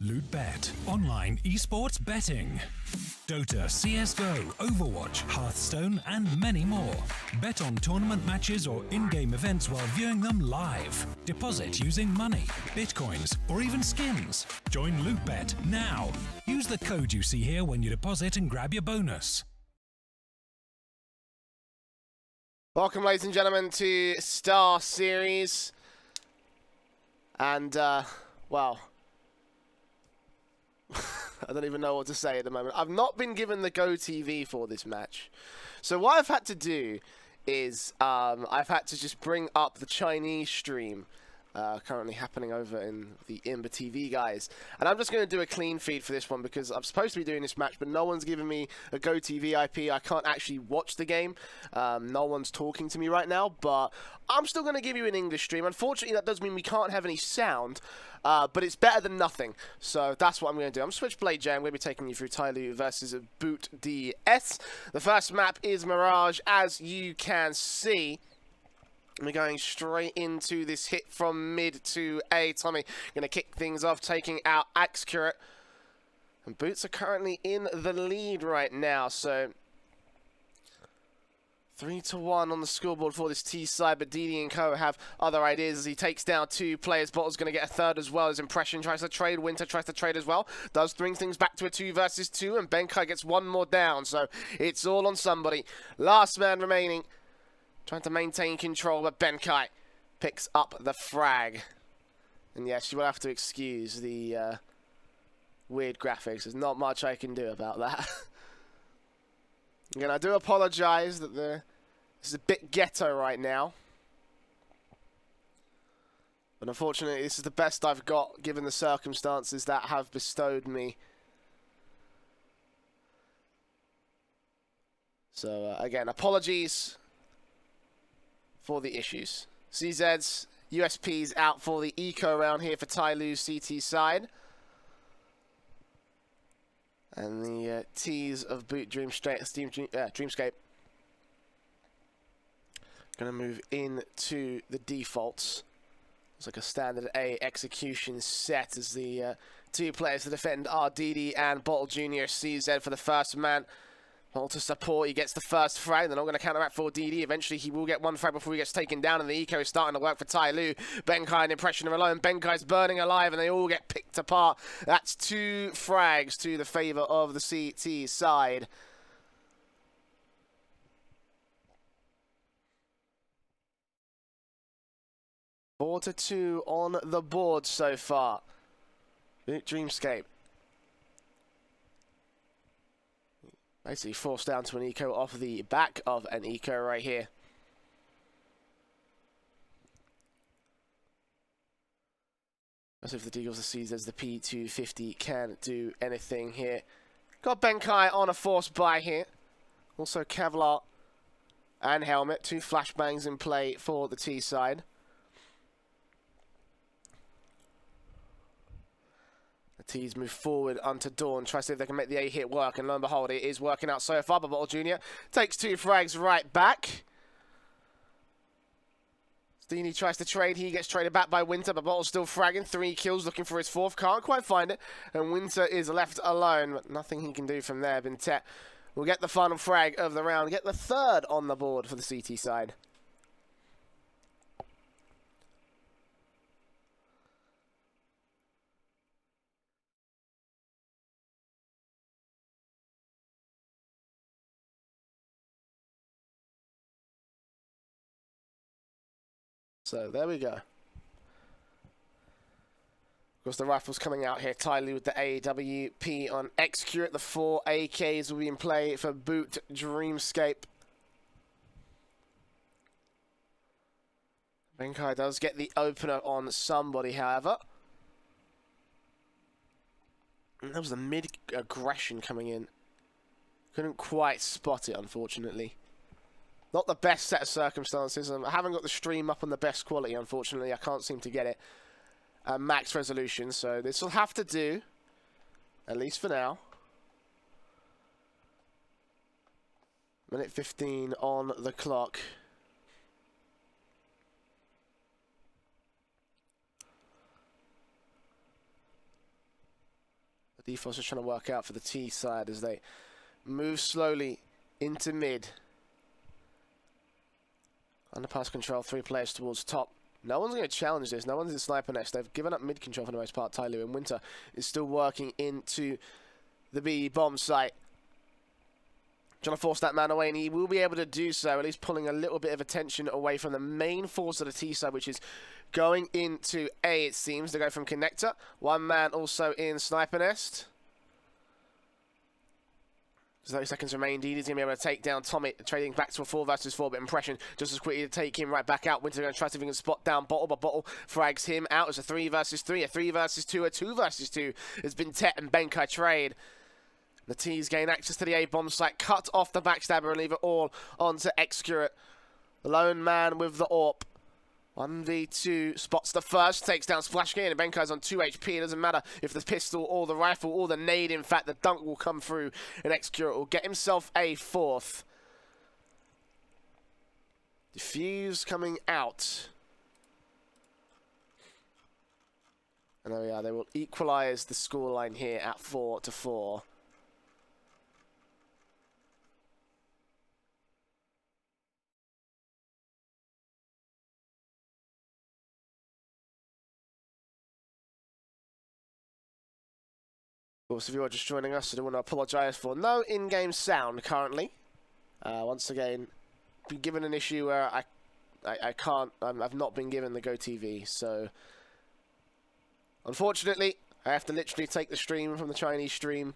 Loot.bet, online esports betting. Dota, CSGO, Overwatch, Hearthstone, and many more. Bet on tournament matches or in-game events while viewing them live. Deposit using money, bitcoins, or even skins. Join Loot.bet now. Use the code you see here when you deposit and grab your bonus. Welcome, ladies and gentlemen, to StarSeries. And, well, I don't even know what to say at the moment. I've not been given the Go TV for this match. So what I've had to do is I've had to just bring up the Chinese stream currently happening over in the Imba TV, guys. And I'm just going to do a clean feed for this one because I'm supposed to be doing this match, but no one's giving me a Go TV IP. I can't actually watch the game. No one's talking to me right now, but I'm still going to give you an English stream. Unfortunately, that does mean we can't have any sound, but it's better than nothing. So that's what I'm going to do. I'm Switchblade J. I'm going to be taking you through TyLoo versus B.O.O.T-d. The first map is Mirage, as you can see. We're going straight into this hit from mid to A. Tommy going to kick things off, taking out Accurate. And Boots are currently in the lead right now, so 3-1 on the scoreboard for this T side, but D.D and Co have other ideas as he takes down two players. Bottle's going to get a third as well. His Impression tries to trade. Winter tries to trade as well. Does bring things back to a 2 versus 2, and Benkai gets one more down, so it's all on somebody. Last man remaining. Trying to maintain control, but Benkai picks up the frag. And yes, you will have to excuse the weird graphics. There's not much I can do about that. Again, I do apologize that this is a bit ghetto right now. But unfortunately, this is the best I've got, given the circumstances that have bestowed me. So, again, apologies for the issues. CZ's USP's out for the eco round here for TyLoo CT side. And the T's of Dreamscape gonna move into the defaults. It's like a standard A execution set as the two players to defend are D.D and Bottle Jr. CZ for the first man. Bottle to support, he gets the first frag. They're not going to counteract for D.D. Eventually, he will get one frag before he gets taken down, and the eco is starting to work for TyLoo. Benkai and Impression are alone. Benkai's burning alive, and they all get picked apart. That's 2 frags to the favor of the CT side. Four to 2 on the board so far. Dreamscape basically forced down to an eco off the back of an eco right here. As if the Deagles the sees as the P250 can do anything here. Got Benkai on a force buy here. Also Kevlar and Helmet. 2 flashbangs in play for the T side. The T's move forward onto Dawn, try to see if they can make the A hit work, and lo and behold, it is working out so far, but Bottle Jr. takes 2 frags right back. Steenie tries to trade, he gets traded back by Winter, but Bottle's still fragging, 3 kills, looking for his 4th, can't quite find it, and Winter is left alone, but nothing he can do from there. Bintet will get the final frag of the round, get the 3rd on the board for the CT side. So there we go. Of course, the rifles coming out here. TyLoo with the AWP on Execute. The 4 AKs will be in play for Boot Dreamscape. Benkai does get the opener on somebody, however. And that was the mid-aggression coming in. Couldn't quite spot it, unfortunately. Not the best set of circumstances. I haven't got the stream up on the best quality, unfortunately. I can't seem to get it at max resolution, so this will have to do, at least for now. Minute 15 on the clock. Defense is trying to work out for the T side as they move slowly into mid. Underpass control, 3 players towards top. No one's going to challenge this. No one's in sniper nest. They've given up mid control for the most part. TyLoo and Winter is still working into the B bomb site. Trying to force that man away, and he will be able to do so, at least pulling a little bit of attention away from the main force of the T side, which is going into A, it seems, to go from connector. 1 man also in sniper nest. 30 seconds remain. D.D is going to be able to take down Tommy, trading back to a 4 versus 4, but impression just as quickly to take him right back out. Winter going to try to see if he can spot down B.O.O.T, but B.O.O.T frags him out. It's a 3 versus 3, a 3 versus 2, a 2 versus 2. It's been B.O.T and Benkai trade. The T's gain access to the A bomb site, cut off the backstabber and leave it all onto Excurate. The lone man with the AWP. 1v2, spots the first, takes down Splash Gain, and Benkai's on 2 HP. It doesn't matter if the pistol or the rifle or the nade, in fact, the dunk will come through, and Excurate will get himself a 4th. Diffuse coming out. And there we are, they will equalise the scoreline here at 4-4. Of course, if you are just joining us, I do want to apologise for no in-game sound currently. Once again, been given an issue where I can't. I've not been given the GoTV, so unfortunately, I have to literally take the stream from the Chinese stream.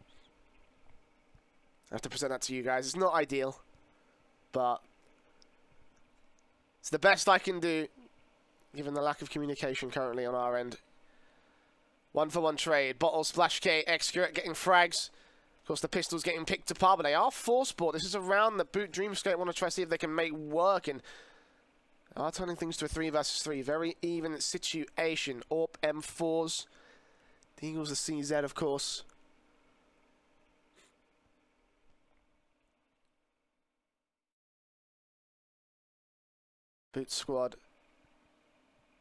I have to present that to you guys. It's not ideal, but it's the best I can do, given the lack of communication currently on our end. 1-for-1 trade. B.O.O.T, Splash K, Excurate getting frags. Of course, the pistol's getting picked apart, but they are force-bought. This is a round that B.O.O.T Dreamscape want to try to see if they can make work, and are turning things to a 3 versus 3. Very even situation. AWP M4s. The Eagles are CZ, of course. B.O.O.T squad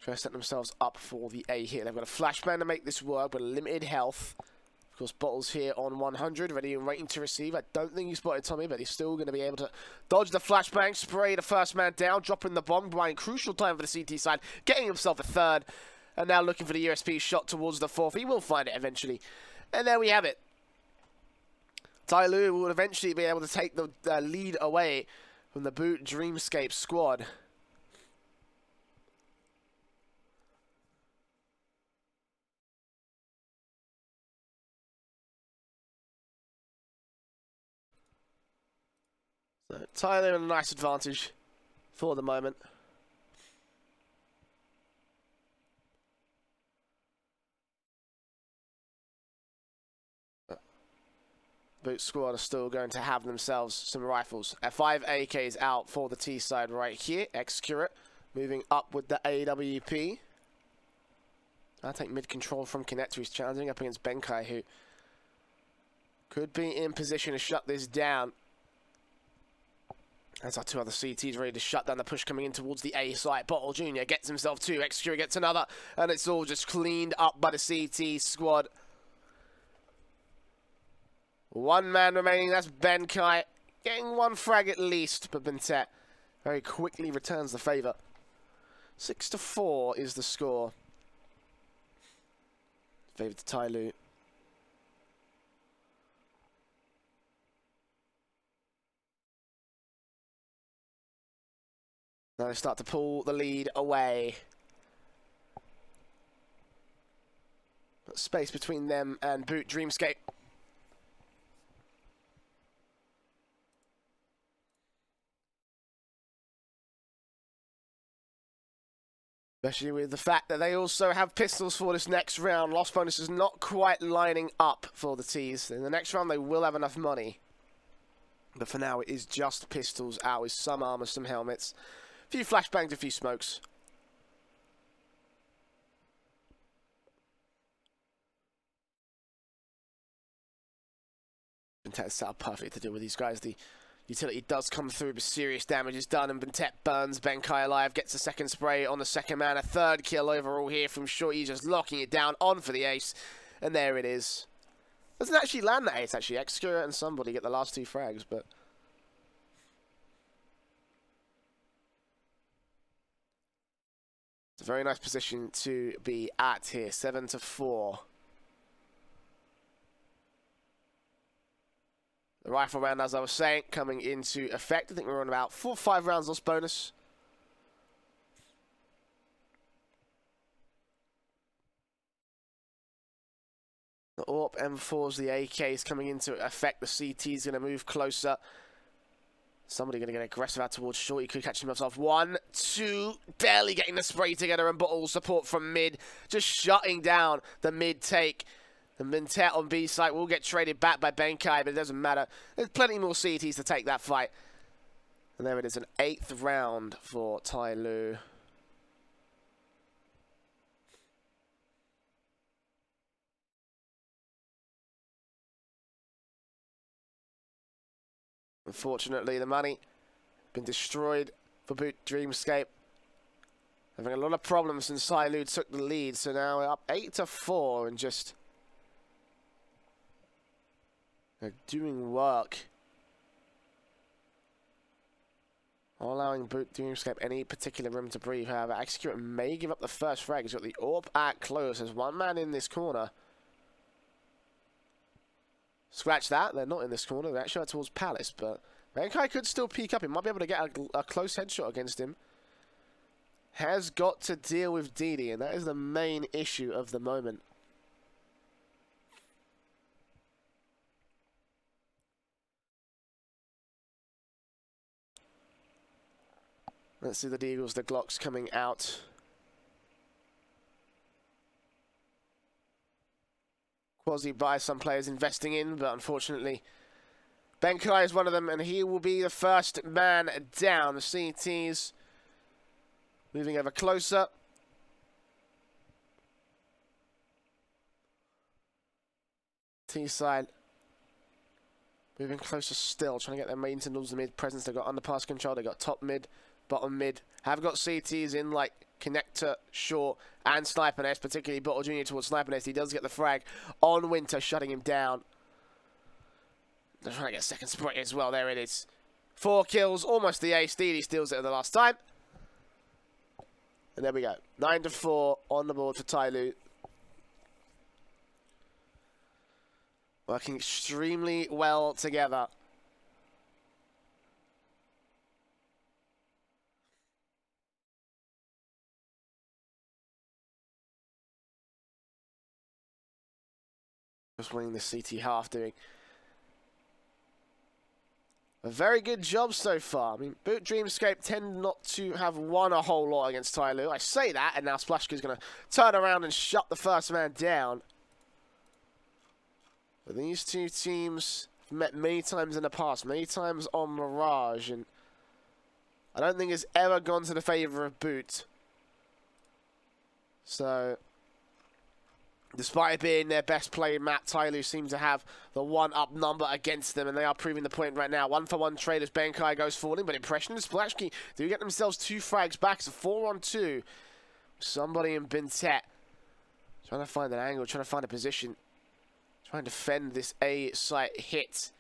try to set themselves up for the A here. They've got a flashbang to make this work, but limited health. Of course, Bottles here on 100, ready and waiting to receive. I don't think he spotted Tommy, but he's still going to be able to dodge the flashbang, spray the first man down, dropping the bomb, buying crucial time for the CT side, getting himself a 3rd, and now looking for the USP shot towards the 4th. He will find it eventually. And there we have it. TyLoo will eventually be able to take the lead away from the B.O.O.T Dreamscape squad. TyLoo in a nice advantage for the moment. B.O.O.T squad are still going to have themselves some rifles. 5 AKs out for the T side right here. Excurate moving up with the AWP. I'll take mid control from Connector. He's challenging up against Benkai, who could be in position to shut this down. As our 2 other CTs ready to shut down the push coming in towards the A site. B.O.O.T Jr. gets himself 2. Excurate gets another. And it's all just cleaned up by the CT squad. 1 man remaining. That's Benkai. Getting 1 frag at least. But B.O.O.T very quickly returns the favour. 6-4 is the score. Favour to TyLoo. Now they start to pull the lead away. But space between them and B.O.O.T Dreamscape. Especially with the fact that they also have pistols for this next round. Loss bonus is not quite lining up for the T's. In the next round they will have enough money. But for now it is just pistols out with some armor, some helmets. A few flashbangs, a few smokes. B.O.O.T is set up perfect to deal with these guys. The utility does come through, but serious damage is done, and B.O.O.T burns Benkai alive, gets a 2nd spray on the 2nd man, a 3rd kill overall here from Shorty, just locking it down on for the ace, and there it is. Doesn't actually land that ace, actually. Executor and somebody get the last 2 frags, but... It's a very nice position to be at here. 7-4. The rifle round, as I was saying, coming into effect. I think we're on about 4 or 5 rounds lost bonus. The AWP M4s, the AKs coming into effect. The CT's going to move closer. Somebody going to get aggressive out towards short. He could catch himself. 1, 2. Barely getting the spray together, and B.O.O.T support from mid. Just shutting down the mid take. The Mintet on B site will get traded back by Benkai, but it doesn't matter. There's plenty more CTs to take that fight. And there it is, an 8th round for TyLoo. Unfortunately, the money been destroyed for B.O.O.T Dreamscape. Having a lot of problems since TyLoo took the lead, so now we're up 8-4 and just... They're doing work. Not allowing B.O.O.T Dreamscape any particular room to breathe. However, Executor may give up the first frag. He's got the AWP at close. There's one man in this corner. Scratch that. They're not in this corner. They're actually out towards Palace, but Benkai could still peek up. He might be able to get a close headshot against him. Has got to deal with B.O.O.T, and that is the main issue of the moment. Let's see the Deagles, the Glocks coming out. Quasi buy some players investing in, but unfortunately Benkai is one of them, and he will be the first man down. The CTs moving ever closer. T-side moving closer still, trying to get their main towards the mid presence. They've got underpass control, they've got top mid, bottom mid. Have got CTs in like Connector, Short, and Sniper Nest, particularly B.O.O.T Jr. towards Sniper Nest. He does get the frag on Winter, shutting him down. They're trying to get a second spray as well. There it is. 4 kills, almost the ace. D.D steals it at the last time. And there we go. 9-4 on the board for TyLoo. Working extremely well together. Just winning the CT half, doing a very good job so far. I mean, B.O.O.T Dreamscape tend not to have won a whole lot against TyLoo. I say that, and now Splashka's going to turn around and shut the first man down. But these two teams have met many times in the past, many times on Mirage, and I don't think it's ever gone to the favour of B.O.O.T. So, despite it being their best played map, TyLoo seem to have the one-up number against them, and they are proving the point right now. 1-for-1 trade as Benkai goes falling, but Impression and Splashki do get themselves 2 frags back. It's a 4-on-2. Somebody in Bintet trying to find an angle, trying to find a position, trying to defend this A site hit.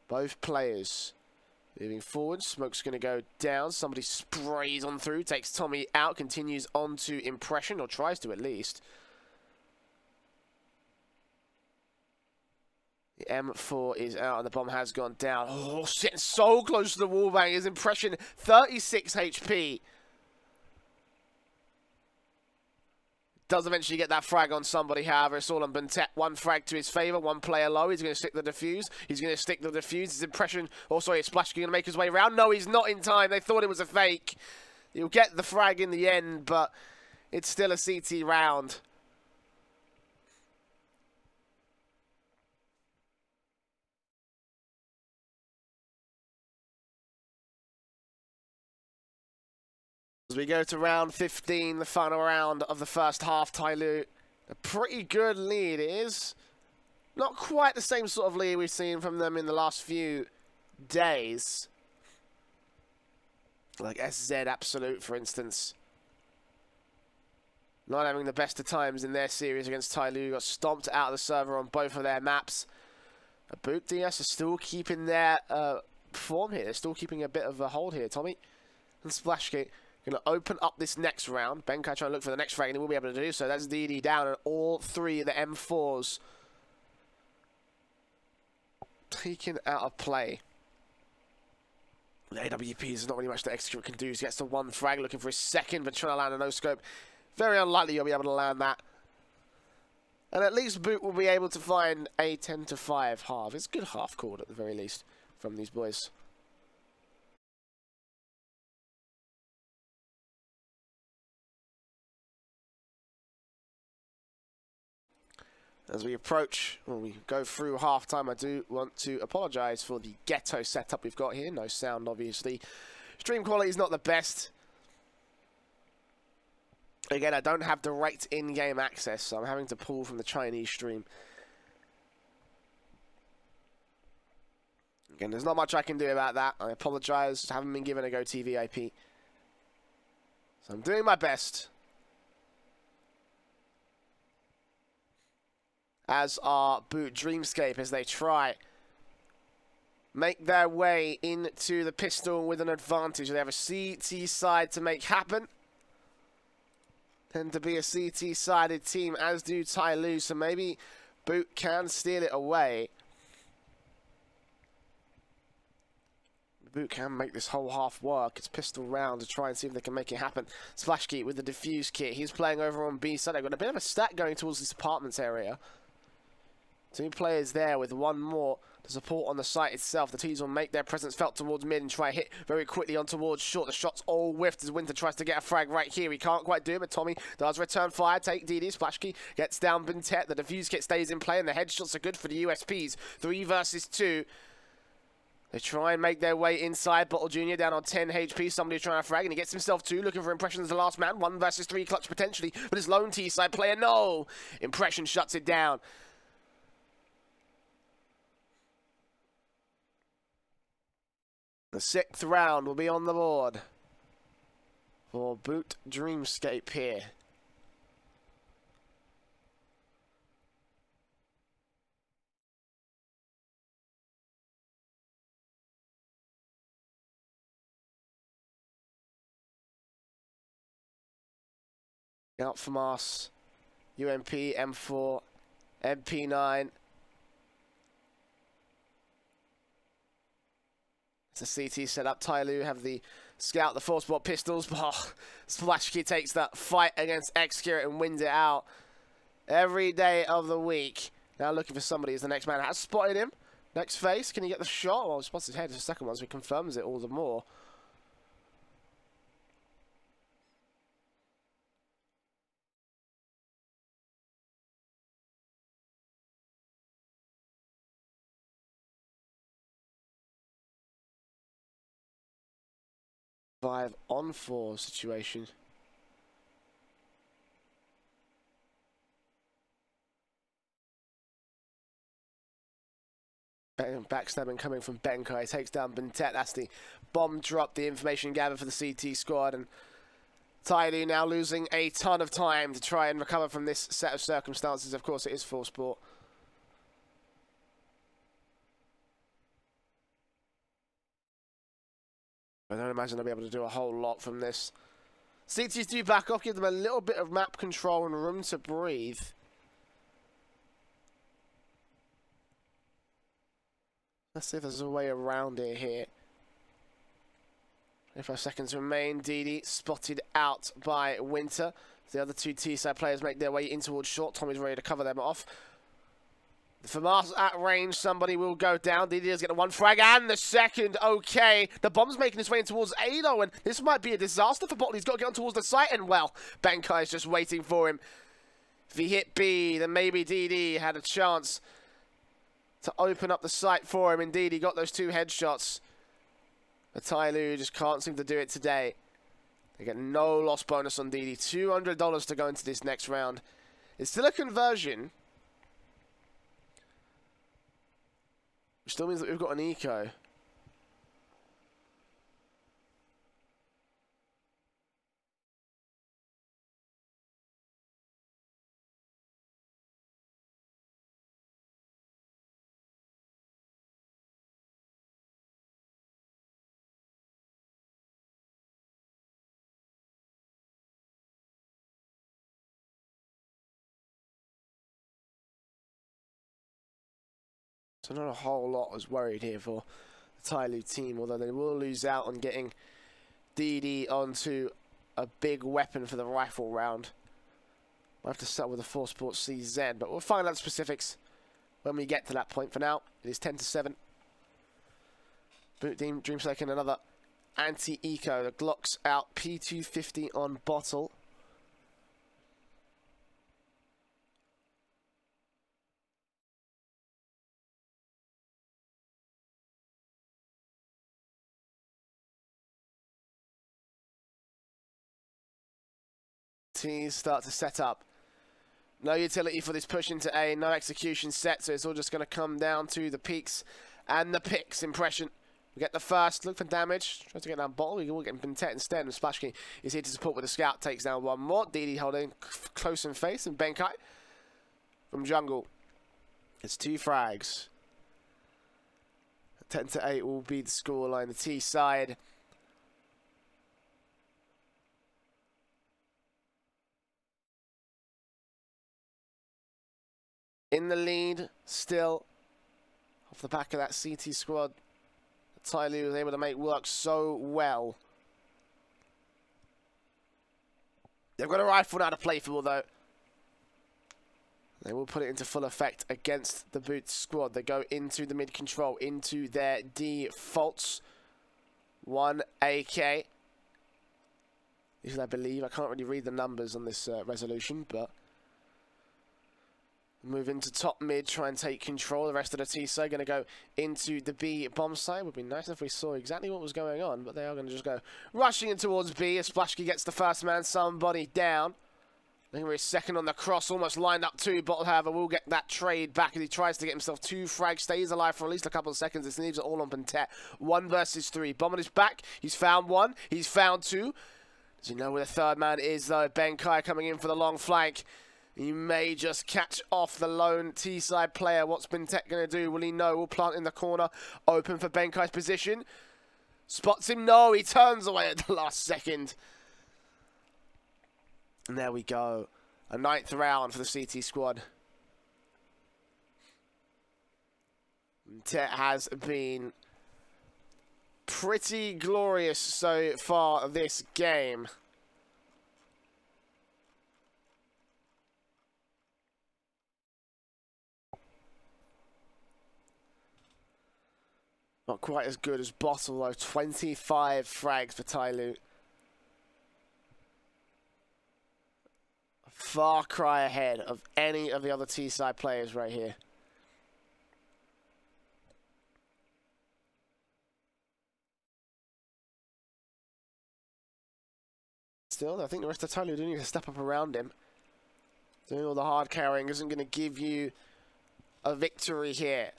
Both players moving forward. Smoke's going to go down. Somebody sprays on through, takes Tommy out, continues on to Impression, or tries to at least. The M4 is out and the bomb has gone down. Oh, sitting so close to the wallbang. His Impression, 36 HP. Does eventually get that frag on somebody, however, it's all on Bintet. 1 frag to his favour, 1 player low. He's going to stick the defuse. He's going to stick the defuse. His Impression, oh sorry, it's Splash going to make his way around. No, he's not in time. They thought it was a fake. He'll get the frag in the end, but it's still a CT round. As we go to round 15, the final round of the first half, TyLoo, a pretty good lead. It is not quite the same sort of lead we've seen from them in the last few days. Like SZ Absolute, for instance. not having the best of times in their series against TyLoo. Got stomped out of the server on both of their maps. B.O.O.T-d are still keeping their form here. They're still keeping a bit of a hold here. Tommy and Splashgate going to open up this next round. Benkai trying to look for the next frag, and he will be able to do so. That's D.D down, and all three of the M4s taken out of play. The AWP is not really much that Execute can do. He gets to one frag, looking for his second, but trying to land a no-scope. Very unlikely you'll be able to land that. And at least B.O.O.T will be able to find a 10-5 half. It's a good half called at the very least from these boys. As we approach, when we go through half-time, I do want to apologise for the ghetto setup we've got here. No sound, obviously. Stream quality is not the best. Again, I don't have direct in-game access, so I'm having to pull from the Chinese stream. Again, there's not much I can do about that. I apologise. I haven't been given a GoTV IP. So I'm doing my best. As are B.O.O.T Dreamscape as they try make their way into the pistol with an advantage. They have a CT side to make happen. Tend to be a CT-sided team, as do TyLoo, so maybe B.O.O.T can steal it away. B.O.O.T can make this whole half work. It's pistol round to try and see if they can make it happen. Splashgate with the defuse kit. He's playing over on B side. They've got a bit of a stack going towards this apartments area. 2 players there with 1 more to support on the site itself. The T's will make their presence felt towards mid and try hit very quickly on towards short. The shot's all whiffed as Winter tries to get a frag right here. He can't quite do it, but Tommy does return fire. Take D.D. Splashkey gets down B.O.O.T. The defuse kit stays in play and the headshots are good for the USPs. 3 versus 2. They try and make their way inside. Bottle Jr. down on 10 HP. Somebody's trying to frag, and he gets himself 2. Looking for Impression as the last man. 1 versus 3 clutch potentially, but his lone T-side player, no! Impression shuts it down. The 6th round will be on the board for B.O.O.T Dreamscape here. Out from us, UMP, M4, MP9. It's a CT set up. TyLoo have the scout, the 4-spot pistols, but Splashkey takes that fight against Execute and wins it out every day of the week. Now looking for somebody as the next man has spotted him. Next face, can he get the shot? Well, he spots his head as the second one, so he confirms it all the more. Five on 4 situation. Backstabbing coming from Benkai. Takes down B.O.O.T. That's the bomb drop, the information gathered for the CT squad. And TyLoo now losing a ton of time to try and recover from this set of circumstances. Of course, it is full sport. I don't imagine they'll be able to do a whole lot from this. CTs do back off, give them a little bit of map control and room to breathe. Let's see if there's a way around it here. 25 seconds remain. D.D. spotted out by Winter. The other 2 T-side players make their way in towards short. Tommy's ready to cover them off. From us at range, somebody will go down. D.D. does get the 1 frag and the second. Okay, the bomb's making its way in towards Ado, and this might be a disaster for B.O.O.T. He's got to get on towards the site, and well, Benkai's just waiting for him. If he hit B, then maybe D.D. had a chance to open up the site for him. Indeed, he got those 2 headshots. But TyLoo just can't seem to do it today. They get no loss bonus on D.D. $200 to go into this next round. It's still a conversion, which still means that we've got an eco. So not a whole lot was worried here for the TyLoo team, although they will lose out on getting D.D onto a big weapon for the rifle round. We'll have to start with the 4 Sports CZ, but we'll find out the specifics when we get to that point. For now, it is 10-7. B.O.O.T-d Dream second, another anti-eco. The Glock's out, P250 on bottle. Teams start to set up. No utility for this push into A, no execution set, so it's all just going to come down to the peaks and the picks. Impression. We get the first, look for damage, tries to get down bottle, we will get B.O.O.T instead, and Splashkey is here to support with the scout, takes down one more. D.D holding close in face, and Benkai from jungle. It's 2 frags. 10-8 will be the scoreline, the T side. In the lead, still, off the back of that CT squad, TyLoo was able to make work so well. They've got a rifle now to play for, though. They will put it into full effect against the B.O.O.T squad. They go into the mid control, into their defaults. 1 AK. This is, I believe, I can't really read the numbers on this resolution, but move into top mid, try and take control. The rest of the T side going to go into the B bomb side. Would be nice if we saw exactly what was going on, but they are going to just go rushing in towards B as Splashkey gets the first man, somebody down. I think we're second on the cross, almost lined up too. Bottle, however, will get that trade back as he tries to get himself 2 frags, stays alive for at least a couple of seconds. This leaves it all on B.O.O.T. 1 versus 3. Bomb on his back. He's found 1. He's found 2. Does he know where the third man is, though? Benkai coming in for the long flank. He may just catch off the lone T-side player. What's B.O.O.T going to do? Will he know? Will plant in the corner. Open for Benkai's position. Spots him. No, he turns away at the last second. And there we go. A 9th round for the CT squad. B.O.O.T has been pretty glorious so far this game. Not quite as good as Bottle, though. 25 frags for TyLoo. Far cry ahead of any of the other T-side players right here. Still, I think the rest of TyLoo do need to step up around him. Doing all the hard carrying isn't going to give you a victory here.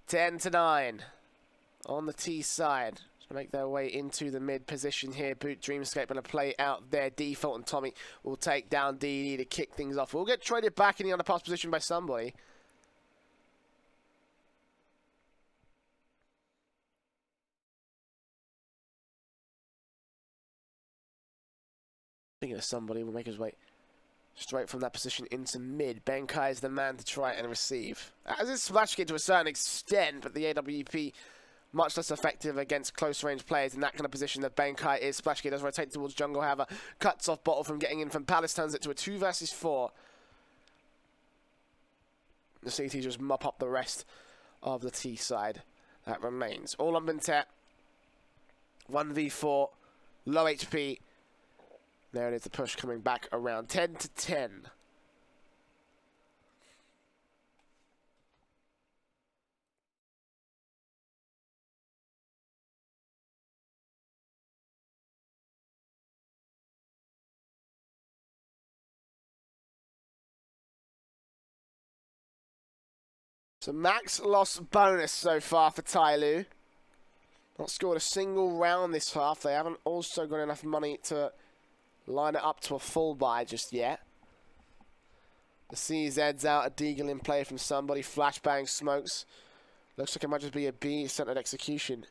10-9 on the T side. To make their way into the mid position here. B.O.O.T Dreamscape going to play out their default, and Tommy will take down D.D to kick things off. We'll get traded back in the underpass position by somebody. Thinking of somebody will make his way straight from that position into mid. Benkai is the man to try and receive. As is Splashkey to a certain extent, but the AWP much less effective against close-range players in that kind of position that Benkai is. Splashkey does rotate towards jungle, however, cuts off Bottle from getting in from Palace, turns it to a 2 versus 4. The CT just mop up the rest of the T side. That remains. All on B.O.O.T. 1v4, low HP. There it is, the push coming back around 10-10. So max loss bonus so far for TyLoo. Not scored a single round this half. They haven't also got enough money to line it up to a full buy just yet. The CZ's out, a deagle in play from somebody. Flashbang smokes. Looks like it might just be a B-centered execution.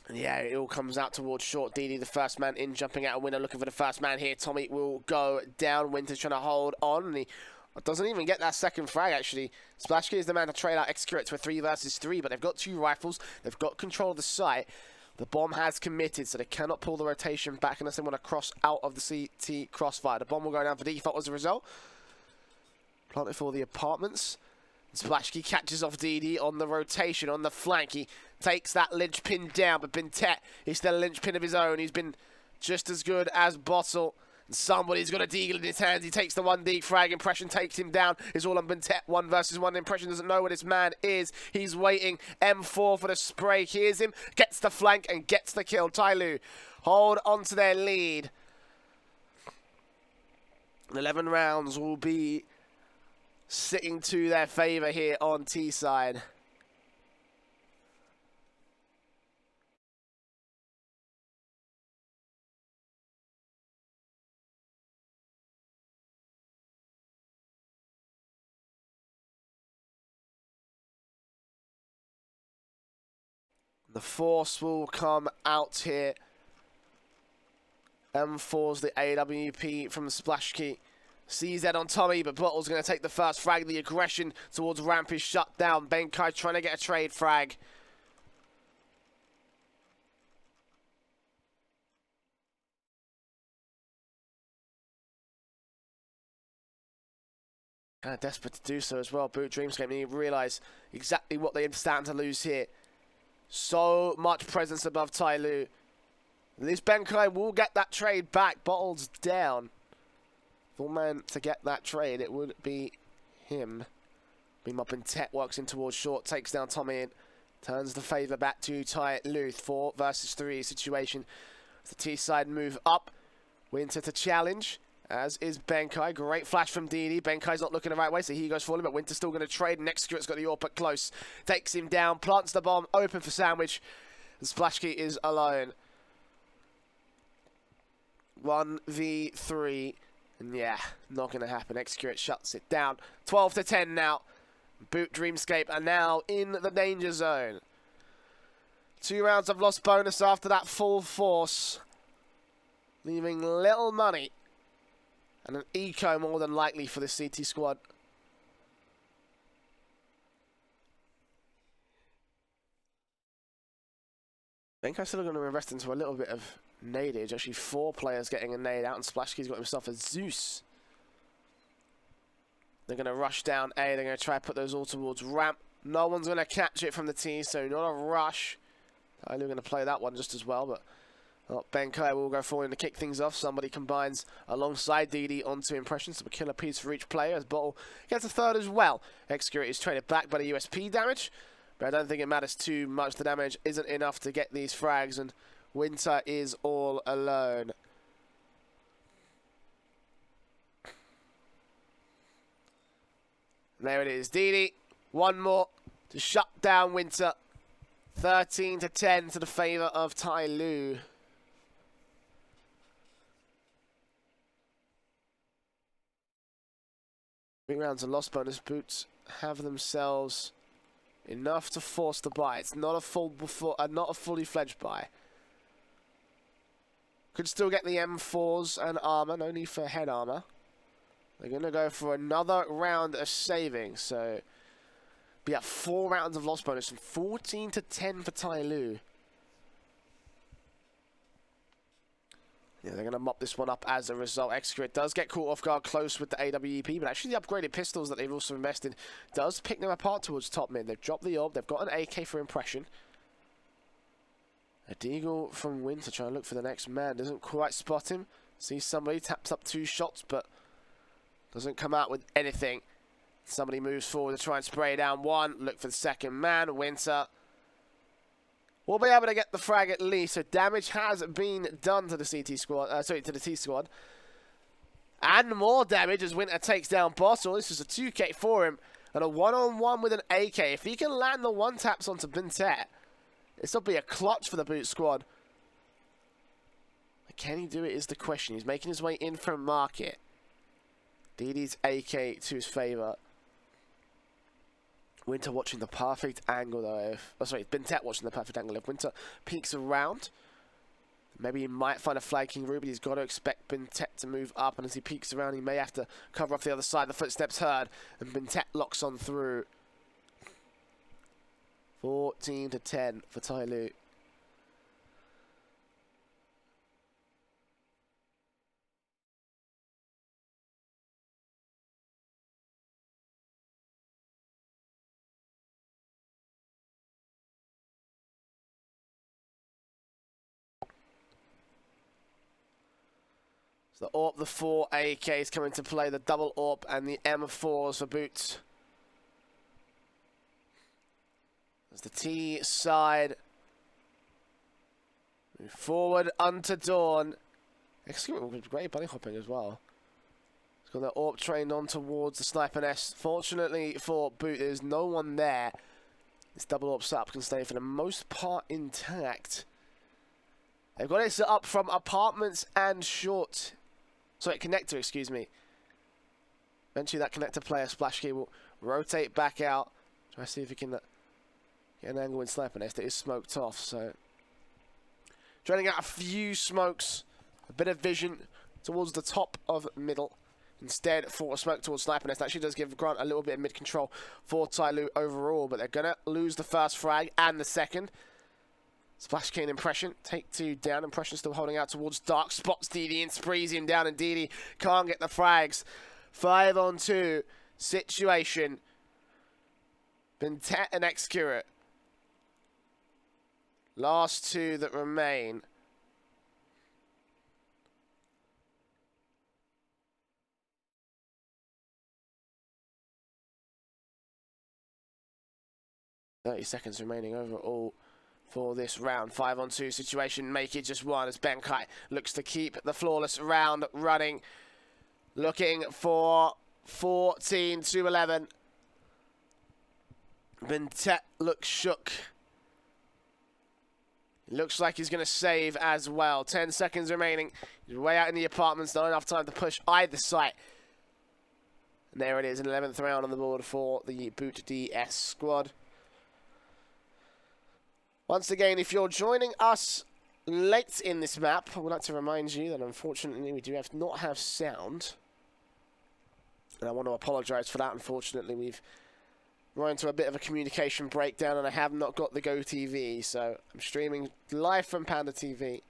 And yeah, it all comes out towards short. D.D, the first man in, jumping out a window, looking for the first man here. Tommy will go down. Winter's trying to hold on. And he Doesn't even get that second frag, actually. Splashkey is the man to trade out Excurate to a 3 versus 3, but they've got 2 rifles. They've got control of the site. The bomb has committed, so they cannot pull the rotation back unless they want to cross out of the CT crossfire. The bomb will go down for default as a result. Planted for the apartments. Splashkey catches off D.D on the rotation, on the flank. He takes that linchpin down, but B.O.O.T-d is still a linchpin of his own. He's been just as good as Bottle. Somebody's got a deagle in his hands. He takes the 1D frag. Impression takes him down. It's all on B.O.O.T-d. 1 versus 1. Impression doesn't know where this man is. He's waiting. M4 for the spray. Hears him. Gets the flank and gets the kill. TyLoo hold on to their lead. 11 rounds will be sitting to their favour here on T side. The force will come out here. M4's the AWP from Splashkey. CZ on Tommy, but Bottle's going to take the first frag. The aggression towards ramp is shut down. Benkai trying to get a trade frag. Kind of desperate to do so as well. Boot Dreamscape need to realise exactly what they stand to lose here. So much presence above TyLoo. This Benkai will get that trade back. Bottle's down. Full man to get that trade, it would be him. Beam up and Tet works in towards short, takes down Tommy in. Turns the favour back to TyLoo. 4 versus 3 situation. The T side move up. Winter to challenge, as is Benkai. Great flash from D.D. Benkai's not looking the right way, so he goes for him, but Winter's still going to trade. Next Excurate's got the AWP up close. Takes him down, plants the bomb, open for sandwich. And Splashkey is alone. 1v3. And yeah, not going to happen. Excurate shuts it down. 12 to 10 now. Boot Dreamscape are now in the danger zone. 2 rounds of lost bonus after that full force. Leaving little money. And an eco more than likely for the CT squad. I think I'm still going to invest into a little bit of nadage. Actually, 4 players getting a nade out, and Splashkey's got himself a Zeus. They're going to rush down A. They're going to try to put those all towards ramp. No one's going to catch it from the T, so not a rush. TyLoo going to play that one just as well, but Benkai will go forward to kick things off. Somebody combines alongside D.D onto Impression, so a killer piece for each player as Bottle gets a third as well. Excurate is traded back by the USP damage, but I don't think it matters too much. The damage isn't enough to get these frags, and Winter is all alone. There it is. D.D, one more to shut down Winter. 13 to 10 to the favour of TyLoo. Three rounds of lost bonus. Boots have themselves enough to force the buy. It's not a not a fully fledged buy. Could still get the M4s and armor. No need for head armor. They're going to go for another round of saving. So be at 4 rounds of lost bonus from 14 to 10 for TyLoo. Yeah, they're going to mop this one up as a result. Excurate does get caught off guard close with the AWP, but actually the upgraded pistols that they've also invested does pick them apart towards top mid. They've dropped the AWP. They've got an AK for Impression. A deagle from Winter trying to look for the next man. Doesn't quite spot him. Sees somebody, taps up 2 shots, but doesn't come out with anything. Somebody moves forward to try and spray down 1. Look for the second man. Winter will be able to get the frag at least. So damage has been done to the CT squad. To the T squad. And more damage as Winter takes down Bottle. This is a 2K for him. And a 1-on-1 with an AK. If he can land the 1-taps onto B.O.O.T-d, this will be a clutch for the Boot squad. Can he do it is the question. He's making his way in from market. D.D's AK to his favour. Winter watching the perfect angle though. B.O.O.T-d watching the perfect angle. If Winter peeks around, Maybe he might find a flanking route, but he's got to expect B.O.O.T to move up, and as he peeks around, he may have to cover off the other side. The footsteps heard, and B.O.O.T locks on through. 14-10 for TyLoo. The AWP, the 4 AKs come into play, the double AWP and the M4s for B.O.O.T. As the T side move forward onto Dawn. Execute with great bunny hopping as well. He's got the AWP trained on towards the sniper nest. Fortunately for B.O.O.T, there's no one there. This double AWP setup can stay for the most part intact. They've got it set up from apartments and short. Sorry, connector, excuse me. Eventually that connector player, Splash Key, will rotate back out. Try to see if he can get an angle in sniper nest. It is smoked off, so... Draining out a few smokes. A bit of vision towards the top of middle. Instead, for a smoke towards sniper nest. Actually does give Grant a little bit of mid-control for TyLoo overall, but they're going to lose the first frag and the second. Splash King impression, take 2 down. Impression still holding out towards Dark. Spots D.D and sprees him down, and D.D can't get the frags. 5-on-2 situation. B.O.O.T and Excurate. Last 2 that remain. $30 remaining overall for this round. 5-on-2 situation. Make it just 1 as Benkai looks to keep the flawless round running. Looking for 14-11. B.O.O.T looks shook. Looks like he's going to save as well. 10 seconds remaining. He's way out in the apartments. Not enough time to push either side. And there it is, an 11th round on the board for the B.O.O.T-d squad. Once again, if you're joining us late in this map, I would like to remind you that unfortunately we do not have sound. And I want to apologise for that. Unfortunately, we've run into a bit of a communication breakdown and I have not got the GoTV, so I'm streaming live from Panda TV.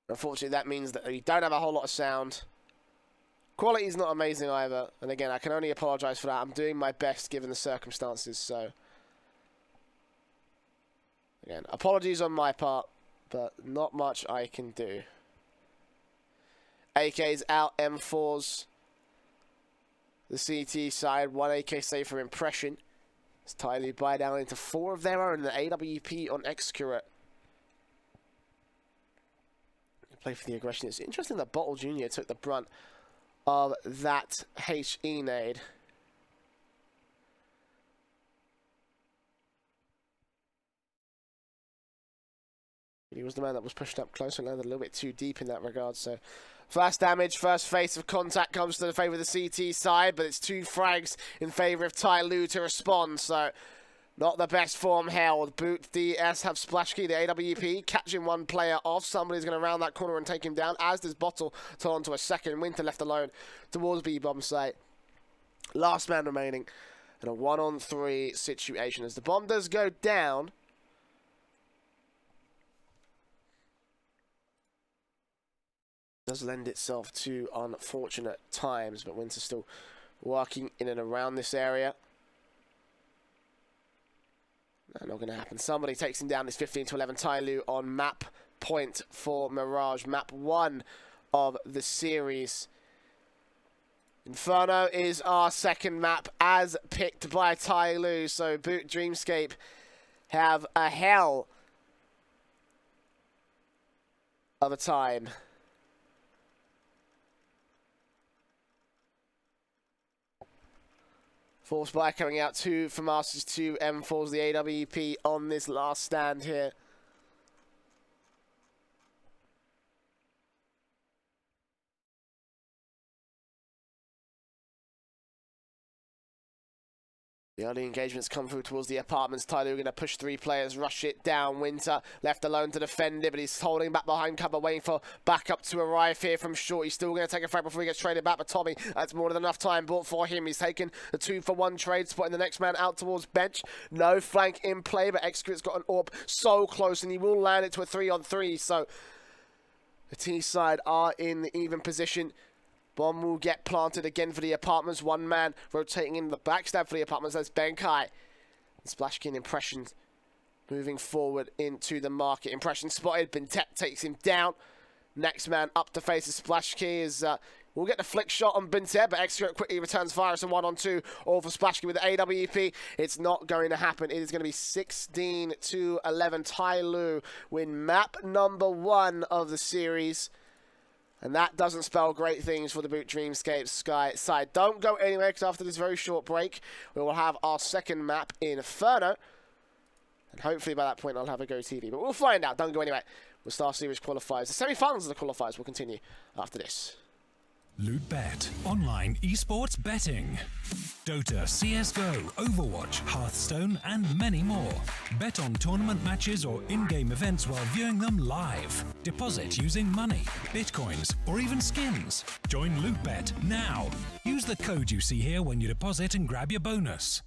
Unfortunately, that means that we don't have a whole lot of sound. Quality is not amazing either, and again, I can only apologise for that. I'm doing my best given the circumstances, so... Again, apologies on my part, but not much I can do. AK's out, M4's. The CT side, 1 AK save for impression. As TyLoo buy down into 4 of their own, the AWP on Excurate. Play for the aggression. It's interesting that Bottle Jr. took the brunt of that HE nade. He was the man that was pushed up close and landed a little bit too deep in that regard. So, first damage, first face of contact comes to the favour of the CT side, but it's 2 frags in favour of TyLoo to respond. So, not the best form held. B.O.O.T DS have Splash Key, the AWP, catching 1 player off. Somebody's going to round that corner and take him down, as does Bottle to on to a second. Winter left alone towards B-bomb site. Last man remaining in a 1-on-3 situation. As the bomb does go down, does lend itself to unfortunate times, but Winter's still working in and around this area. No, not going to happen. Somebody takes him down. It's 15-11. TyLoo on map point for Mirage. Map 1 of the series. Inferno is our second map as picked by TyLoo. So B.O.O.T Dreamscape have a hell of a time. Force by coming out 2 for Masters, 2 M4s, the AWP on this last stand here. The early engagements come through towards the apartments. TyLoo going to push 3 players, rush it down. Winter left alone to defend it, but he's holding back behind cover, waiting for backup to arrive here from short. He's still going to take a frag before he gets traded back, but Tommy, that's more than enough time bought for him. He's taken the 2-for-1 trade, spotting the next man out towards bench. No flank in play, but Execrate's got an AWP so close, and he will land it to a 3-on-3. So the T side are in the even position. Bomb will get planted again for the apartments. One man rotating in the backstab for the apartments. That's Benkai. Splashkin Impression moving forward into the market. Impression spotted. Bintep takes him down. Next man up to face the Splashkey is... we'll get the flick shot on Bintep, but Execrate quickly returns fire. It's a 1-on-2. All for Splashkey with the AWP. It's not going to happen. It is going to be 16-11. TyLoo win map number 1 of the series. And that doesn't spell great things for the B.O.O.T Dreamscape Sky side. Don't go anywhere, because after this very short break, we will have our second map, Inferno. And hopefully by that point, I'll have a GO.T-d. But we'll find out. Don't go anywhere. With StarSeries qualifiers. The semi-finals of the qualifiers will continue after this. LootBet, online esports betting. Dota, CSGO, Overwatch, Hearthstone, and many more. Bet on tournament matches or in-game events while viewing them live. Deposit using money, bitcoins, or even skins. Join LootBet now. Use the code you see here when you deposit and grab your bonus.